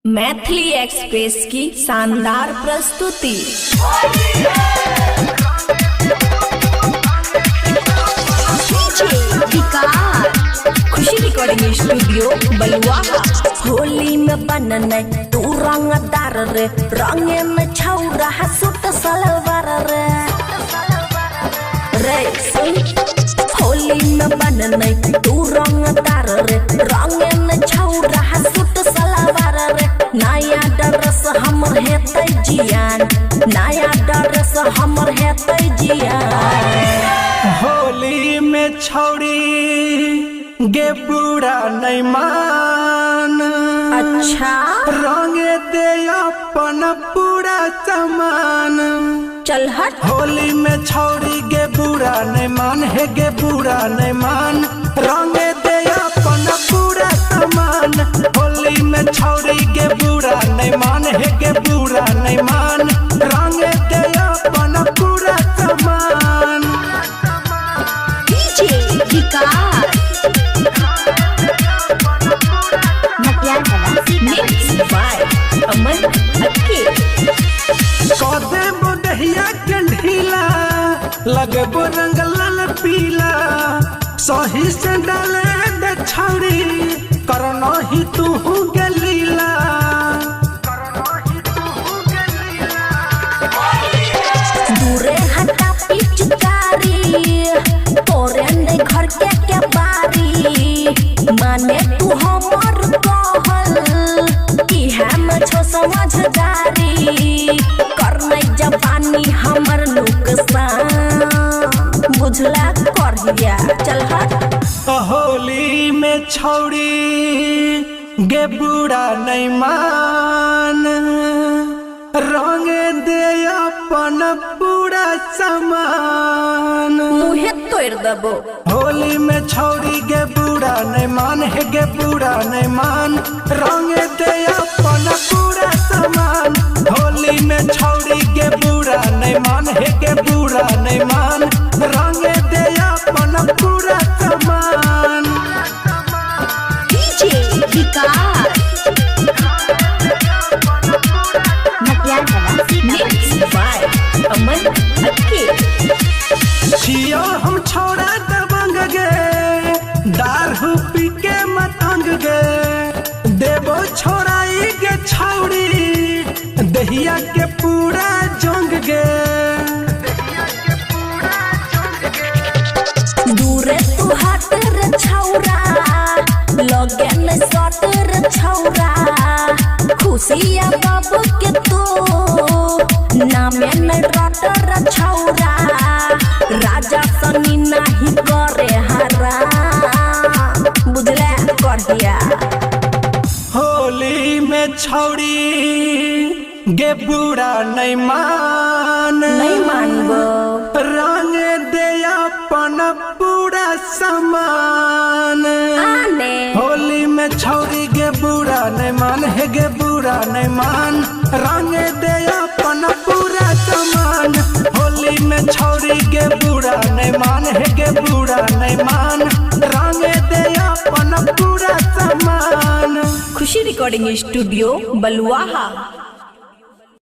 Maithili express की शानदार प्रस्तुति। खुशी रिकॉर्डिंग स्टूडियो बलुआ। होली में बनन तू रंगदार रे, रंगे में छौरा सूट सलवार रे। होली में बनन तू रंगदार रे, रंगे में छौरा सूट सलवार रे। नया ड्रेस हमर हेतै जियान, नया ड्रेस हमर हेतै जियान। होली में छौड़ी गे बुरा नहीं मान, अच्छा रंगे दे अपन पूरा सामान। चल हट। होली में छौड़ी गे बुरा नहीं मान, हे गे बुरा नहीं मान, रंगे दे अपन पूरा सामान। होली में छौड़ी गे बुरा नहीं मान, हे गे बुरा नहीं मान, रंगे दे अपन पूरा सामान। कदे बुढ़िया के ढीला लगबो रंग लाल पीला, सही से डाले दे छौड़ी करना ही तू गलीला। दूरे हटा पिचकारी तोरे ने घर के बारी, माने तू हमर कहल कि हम छो समझदारी। करनै जवानी हमर नुकसान, बुझला करिया चल हट। होली में छौड़ी गे बुरा नहीं मान, रंगे दे अपन पूरा सामान। मुहे तोड़ देबो। होली में छौड़ी गे बुरा नहीं मान, हे गे बुरा नहीं मान, रंगे दे अपन पूरा सामान। होली में छौड़ी गे बुरा नहीं मान, हे गे बुरा नहीं मान, रंगे दे अपन पूरा सामान। छियो हम छोड़ा दबंग गे, दारू पी के मतंग गे, देवो छोड़ाई गे छौड़ी दहिया के पूरा जोंग गे। दूरे तू हट रे छौरा, लगे न सट रे छौरा। खुशिया बाबू के तू नामे न रट रे छौरा। राजा सनी नहीं करे हरा, बुझले करिया। होली में छौड़ी गे बुरा नहीं मान, नहीं मानबो, रंग दे अपन पूरा सामान। आने होली में छौड़ी गे बुरा नहीं मान, हे गे बुरा नहीं मान, रंग दे अपन पूरा सामान। होली में छौड़ी गे बुरा नहीं मान, हे गे बुरा नहीं मान, रंग दे अपन पूरा सामान। खुशी रिकॉर्डिंग स्टूडियो बलुआ।